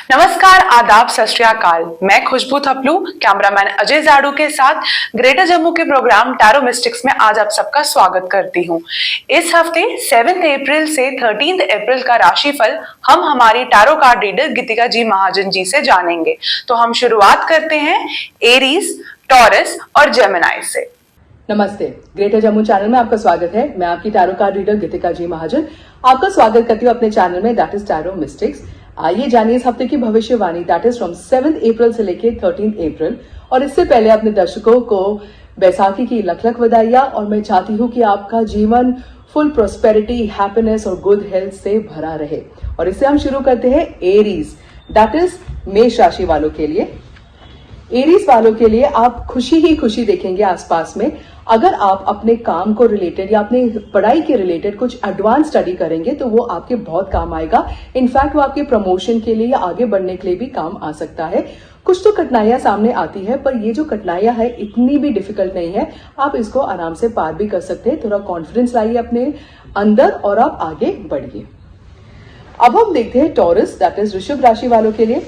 नमस्कार, आदाब, सत श्री अकाल। मैं खुशबू थपलू कैमरामैन अजय जाड़ू के साथ ग्रेटर जम्मू के प्रोग्राम टैरो मिस्टिक्स में आज आप सबका स्वागत करती हूं। इस हफ्ते 7 अप्रैल से 13 अप्रैल का राशिफल हम हमारी tarot card reader Geetika ji Mahajan ji से जानेंगे। तो हम शुरुआत करते हैं एरीज, टॉरस और जेमिनी से। नमस्ते, ग्रेटर जम्मू चैनल में आपका स्वागत है। मैं आपकी tarot card reader Geetika ji महाजन आपका स्वागत करती हूँ अपने चैनल में दैट इज टैरो मिस्टिक्स। आइए जानिए इस हफ्ते की भविष्यवाणी दैट इज फ्रॉम 7 अप्रैल से लेके 13 अप्रैल। और इससे पहले अपने दर्शकों को बैसाखी की लख लख बधाइयां। और मैं चाहती हूँ कि आपका जीवन फुल प्रोस्पेरिटी, हैप्पीनेस और गुड हेल्थ से भरा रहे। और इससे हम शुरू करते हैं एरीज दैट इज मेष राशि वालों के लिए। एरीज वालों के लिए आप खुशी ही खुशी देखेंगे आसपास में। अगर आप अपने काम को रिलेटेड या अपने पढ़ाई के रिलेटेड कुछ एडवांस स्टडी करेंगे तो वो आपके बहुत काम आएगा। इनफैक्ट वो आपके प्रमोशन के लिए या आगे बढ़ने के लिए भी काम आ सकता है। कुछ तो कठिनाइयां सामने आती है, पर ये जो कठिनाइयां है इतनी भी डिफिकल्ट नहीं है, आप इसको आराम से पार भी कर सकते हैं। थोड़ा कॉन्फिडेंस लाइए अपने अंदर और आप आगे बढ़िए। अब हम देखते हैं टॉरस दैट इज वृषभ राशि वालों के लिए।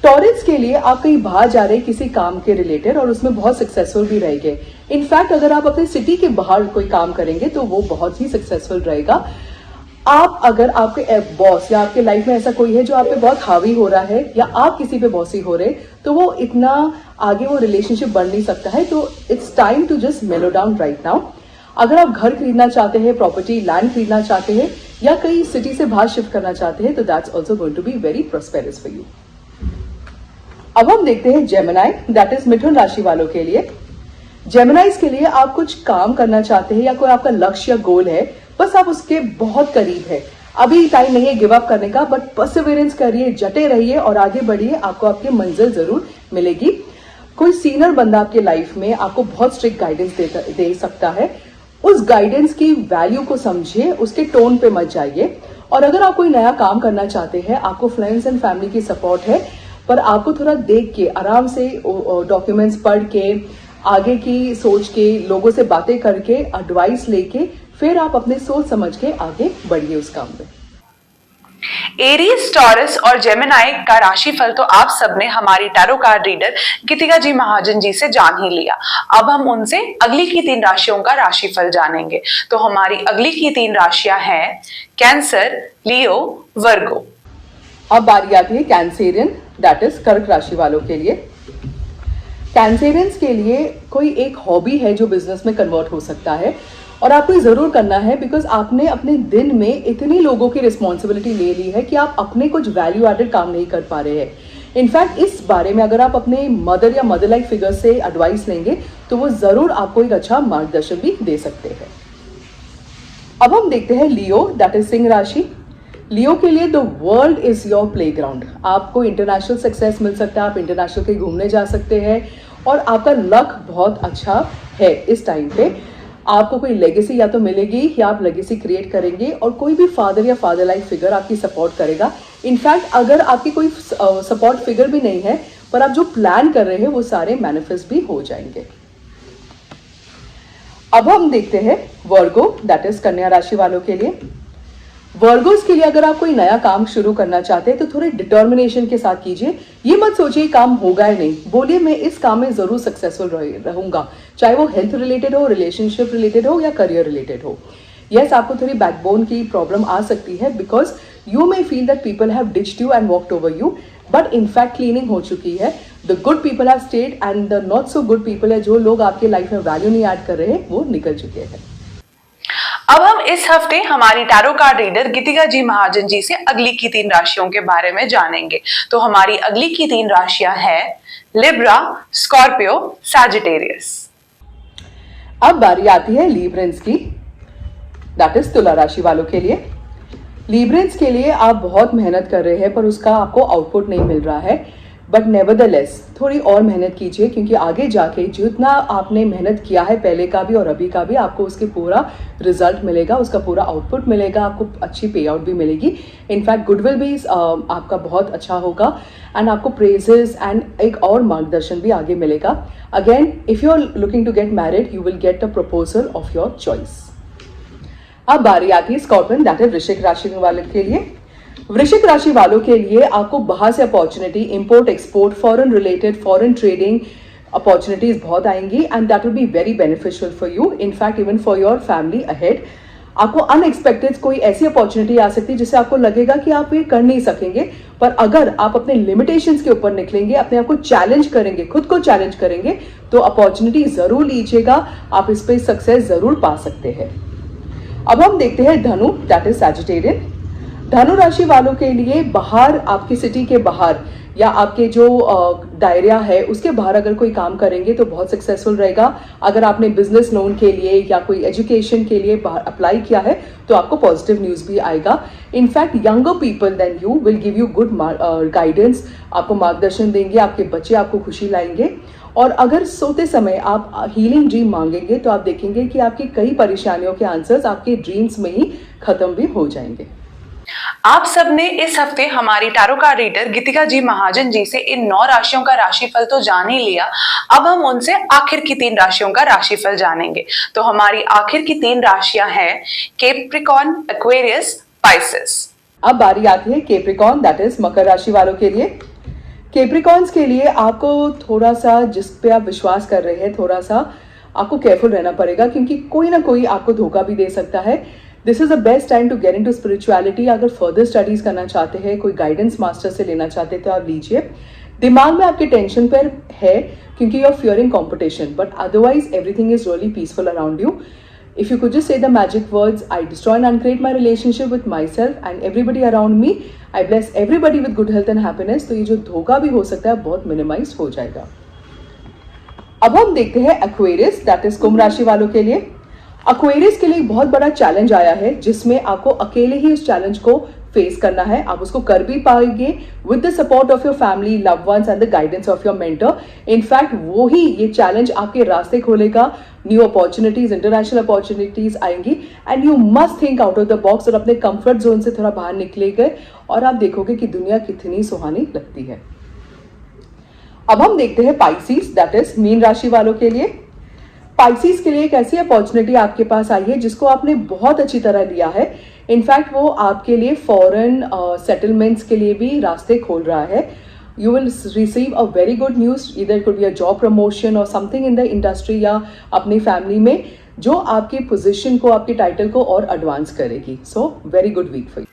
टॉरस के लिए आप कहीं बाहर जा रहे हैं किसी काम के रिलेटेड और उसमें बहुत सक्सेसफुल भी रहेंगे। इनफैक्ट अगर आप अपने सिटी के बाहर कोई काम करेंगे तो वो बहुत ही सक्सेसफुल रहेगा। आप अगर आपके बॉस या आपके लाइफ में ऐसा कोई है जो आप पे बहुत हावी हो रहा है या आप किसी पे बॉसी हो रहे, तो वो इतना आगे वो रिलेशनशिप बढ़ नहीं सकता है। तो it's time to just mellow down right now. अगर आप घर खरीदना चाहते हैं, प्रॉपर्टी लैंड खरीदना चाहते हैं या कहीं सिटी से बाहर शिफ्ट करना चाहते हैं तो that's also going to be very prosperous for you. अब हम देखते हैं जेमिनी दैट इज मिथुन राशि वालों के लिए। जेमिनाइज के लिए आप कुछ काम करना चाहते हैं या कोई आपका लक्ष्य या गोल है, बस आप उसके बहुत करीब है। अभी टाइम नहीं है गिव अप करने का, बट परसिवरेंस करिए, जटे रहिए और आगे बढ़िए। आपको आपकी मंजिल जरूर मिलेगी। कोई सीनियर बंदा आपके लाइफ में आपको बहुत स्ट्रिक्ट गाइडेंस दे सकता है। उस गाइडेंस की वैल्यू को समझिए, उसके टोन पे मत जाइए। और अगर आप कोई नया काम करना चाहते हैं, आपको फ्रेंड्स एंड फैमिली की सपोर्ट है, पर आपको थोड़ा देख के आराम से डॉक्यूमेंट्स पढ़ के आगे की सोच के लोगों से बातें करके एडवाइस लेके फिर आप अपने सोच समझ के आगे बढ़िए उस काम में। एरीज, टॉरस और जेमिनी का राशिफल तो आप सबने हमारी tarot card reader Geetika ji Mahajan ji से जान ही लिया। अब हम उनसे अगली की 3 राशियों का राशिफल जानेंगे। तो हमारी अगली की 3 राशियां हैं कैंसर, लियो, वर्गो। अब बारी आती है कैंसेरियन दैट इज कर्क राशि वालों के लिए। कैंसेरियंस के लिए कोई एक हॉबी है जो बिजनेस में कन्वर्ट हो सकता है और आपको ये जरूर करना है, बिकॉज आपने अपने दिन में इतनी लोगों की रिस्पॉन्सिबिलिटी ले ली है कि आप अपने कुछ वैल्यू एडेड काम नहीं कर पा रहे हैं। इनफैक्ट इस बारे में अगर आप अपने मदर या मदर लाइक फिगर से एडवाइस लेंगे तो वो जरूर आपको एक अच्छा मार्गदर्शन भी दे सकते हैं। अब हम देखते हैं लियो दैट इज सिंह राशि। लियो के लिए the world is your playground. आपको इंटरनेशनल सक्सेस मिल सकता है, आप इंटरनेशनल कहीं घूमने जा सकते हैं और आपका लक बहुत अच्छा है। इस टाइम पे आपको कोई लेगेसी या तो मिलेगी या आप लेगेसी क्रिएट करेंगे और कोई भी फादर या फादर लाइक फिगर आपकी सपोर्ट करेगा। इनफैक्ट अगर आपकी कोई सपोर्ट फिगर भी नहीं है, पर आप जो प्लान कर रहे हैं वो सारे मैनिफेस्ट भी हो जाएंगे। अब हम देखते हैं वर्गो दैट इज कन्या राशि वालों के लिए। वर्गोस के लिए अगर आप कोई नया काम शुरू करना चाहते हैं तो थोड़े डिटर्मिनेशन के साथ कीजिए। ये मत सोचिए काम होगा या नहीं, बोलिए मैं इस काम में जरूर सक्सेसफुल रहूंगा, चाहे वो हेल्थ रिलेटेड हो, रिलेशनशिप रिलेटेड हो या करियर रिलेटेड हो। यस, आपको थोड़ी बैकबोन की प्रॉब्लम आ सकती है because you may feel that people have ditched you and walked over you, but in fact cleaning हो चुकी है। The good people have stayed and the not so good people है, जो लोग आपके लाइफ में वैल्यू नहीं ऐड कर रहे हैं वो निकल चुके हैं। अब हम इस हफ्ते हमारी tarot card reader Geetika ji Mahajan ji से अगली की 3 राशियों के बारे में जानेंगे। तो हमारी अगली की 3 राशियां हैं लिब्रा, स्कॉर्पियो, सैजिटेरियस। अब बारी आती है लीब्रेंस की दैट इज तुला राशि वालों के लिए। लीब्रेंस के लिए आप बहुत मेहनत कर रहे हैं पर उसका आपको आउटपुट नहीं मिल रहा है, बट नेवरदलेस थोड़ी और मेहनत कीजिए क्योंकि आगे जाके जितना आपने मेहनत किया है पहले का भी और अभी का भी, आपको उसके पूरा रिजल्ट मिलेगा, उसका पूरा आउटपुट मिलेगा, आपको अच्छी पे आउट भी मिलेगी। इनफैक्ट गुडविल भी आपका बहुत अच्छा होगा एंड आपको प्रेजेस एंड एक और मार्गदर्शन भी आगे मिलेगा। Again if you are looking to get married you will get a proposal of your choice. अब बारी आती है स्कॉर्पियन दैट इज वृश्चिक राशि वाले के लिए। वृश्चिक राशि वालों के लिए आपको बाहर से opportunity, import export, foreign related, foreign trading opportunities बहुत आएंगी and that will be very beneficial for you, in fact even for your family ahead. आपको अनएक्सपेक्टेड कोई ऐसी अपॉर्चुनिटी आ सकती है जिससे आपको लगेगा कि आप ये कर नहीं सकेंगे, पर अगर आप अपने लिमिटेशंस के ऊपर निकलेंगे, अपने आप को चैलेंज करेंगे, खुद को चैलेंज करेंगे, तो अपॉर्चुनिटी जरूर लीजिएगा, आप इस पे सक्सेस जरूर पा सकते हैं। अब हम देखते हैं धनु, दैट इज सैजिटेरियन। धनु राशि वालों के लिए बाहर, आपकी सिटी के बाहर या आपके जो दायरा है उसके बाहर अगर कोई काम करेंगे तो बहुत सक्सेसफुल रहेगा। अगर आपने बिजनेस लोन के लिए या कोई एजुकेशन के लिए बाहर अप्लाई किया है तो आपको पॉजिटिव न्यूज भी आएगा। In fact younger people than you will give you good guidance, आपको मार्गदर्शन देंगे, आपके बच्चे आपको खुशी लाएंगे। और अगर सोते समय आप हीलिंग ड्रीम मांगेंगे तो आप देखेंगे कि आपकी कई परेशानियों के आंसर्स आपके ड्रीम्स में ही खत्म भी हो जाएंगे। आप सबने इस हफ्ते हमारी tarot card reader Geetika ji Mahajan ji से इन 9 राशियों का राशिफल तो जान ही लिया। अब हम उनसे आखिर की 3 राशियों का राशिफल जानेंगे। तो हमारी आखिर की 3 राशियां हैं कैप्रिकॉर्न, एक्वेरियस, पाइसेस। अब बारी आती है कैप्रिकॉर्न, दैट इज मकर राशि वालों के लिए। कैप्रिकॉर्न्स के लिए आपको थोड़ा सा, जिस पे आप विश्वास कर रहे हैं, थोड़ा सा आपको केयरफुल रहना पड़ेगा क्योंकि कोई ना कोई आपको धोखा भी दे सकता है। This is the best time to get into spirituality. अगर फर्दर स्टडीज करना चाहते हैं, कोई गाइडेंस मास्टर से लेना चाहते हैं तो आप लीजिए। दिमाग में आपके टेंशन पर है क्योंकि you are fearing competition, but otherwise everything is really peaceful around you. If you could just say the magic words, I destroy and uncreate my relationship with myself and everybody around me. I bless everybody with good health and happiness. तो ये जो धोखा भी हो सकता है बहुत minimise हो जाएगा। अब हम देखते हैं एक्वेरियस, दैट इज कुंभ राशि वालों के लिए। एक्वेरियस के लिए बहुत बड़ा चैलेंज आया है जिसमें आपको अकेले ही उस चैलेंज को फेस करना है। आप उसको कर भी पाएंगे with the support of your family, love ones and the guidance of your mentor. In fact वो ही ये चैलेंज आपके रास्ते खोलेगा, न्यू अपॉर्चुनिटीज, इंटरनेशनल अपॉर्चुनिटीज आएंगी and you must think out of the box और अपने कंफर्ट जोन से थोड़ा बाहर निकलेंगे और आप देखोगे कि दुनिया कितनी सुहानी लगती है। अब हम देखते हैं पाइसेस, दैट इज मीन राशि वालों के लिए। पाइसेस के लिए एक ऐसी अपॉर्चुनिटी आपके पास आई है जिसको आपने बहुत अच्छी तरह लिया है। इनफैक्ट वो आपके लिए फॉरेन सेटलमेंट्स के लिए भी रास्ते खोल रहा है। You will receive a very good news, either it could be a job promotion or something in the industry या अपनी फैमिली में जो आपकी पोजीशन को, आपके टाइटल को और एडवांस करेगी। So very good week for you.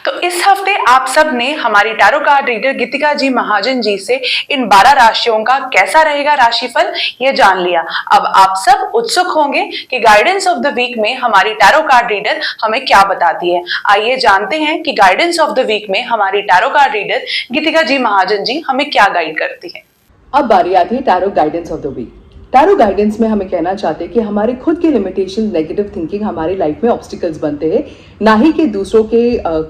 तो इस हफ्ते आप सब ने हमारी tarot card reader Geetika ji Mahajan ji से इन 12 राशियों का कैसा रहेगा राशिफल ये जान लिया। अब आप सब उत्सुक होंगे कि गाइडेंस ऑफ द वीक में हमारी टैरो कार्ड रीडर हमें क्या बताती है। आइए जानते हैं कि गाइडेंस ऑफ द वीक में हमारी tarot card reader Geetika ji Mahajan ji हमें क्या गाइड करती है। अब बारी आती है tarot guidance of the week. Tarot guidance में हमें कहना चाहते हैं कि हमारे खुद के लिमिटेशन, नेगेटिव थिंकिंग हमारी लाइफ में ऑब्स्टिकल्स बनते हैं, ना ही कि दूसरों के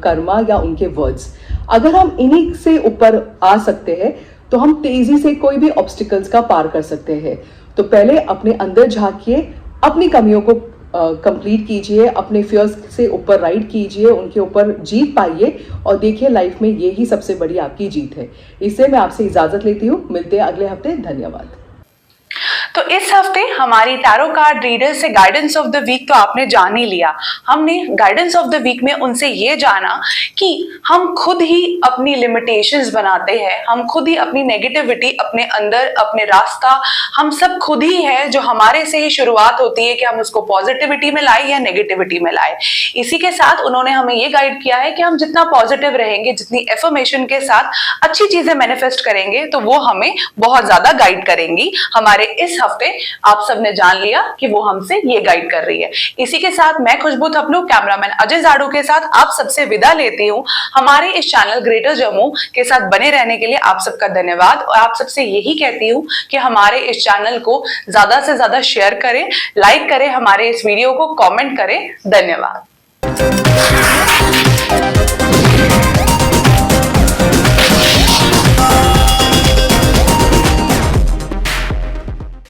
कर्मा या उनके वर्ड्स। अगर हम इन्हीं से ऊपर आ सकते हैं तो हम तेजी से कोई भी ऑब्स्टिकल्स का पार कर सकते हैं। तो पहले अपने अंदर झांकिए, अपनी कमियों को कंप्लीट कीजिए, अपने फियर्स से ऊपर राइड कीजिए, उनके ऊपर जीत पाइए और देखिए लाइफ में ये ही सबसे बड़ी आपकी जीत है। इससे मैं आपसे इजाजत लेती हूँ, मिलते हैं अगले हफ्ते। धन्यवाद। तो इस हफ्ते हमारी टैरो कार्ड रीडर से गाइडेंस ऑफ द वीक तो आपने जान ही लिया। हमने गाइडेंस ऑफ द वीक में उनसे ये जाना कि हम खुद ही अपनी लिमिटेशंस बनाते हैं, हम खुद ही अपनी नेगेटिविटी अपने अंदर, अपने रास्ता हम सब खुद ही है, जो हमारे से ही शुरुआत होती है कि हम उसको पॉजिटिविटी में लाए या नेगेटिविटी में लाए। इसी के साथ उन्होंने हमें ये गाइड किया है कि हम जितना पॉजिटिव रहेंगे, जितनी एफर्मेशन के साथ अच्छी चीजें मैनिफेस्ट करेंगे तो वो हमें बहुत ज्यादा गाइड करेंगी। हमारे इस हफ्ते आप सबने जान लिया कि वो हमसे ये गाइड कर रही है। इसी के साथ मैं खुशबू थपलू कैमरामैन अजय जाड़ू के साथ आप सबसे विदा लेती हूँ। हमारे इस चैनल ग्रेटर जम्मू के साथ बने रहने के लिए आप सबका धन्यवाद और आप सबसे यही कहती हूँ कि हमारे इस चैनल को ज्यादा से ज्यादा शेयर करें, लाइक करें, हमारे इस वीडियो को कमेंट करें। धन्यवाद।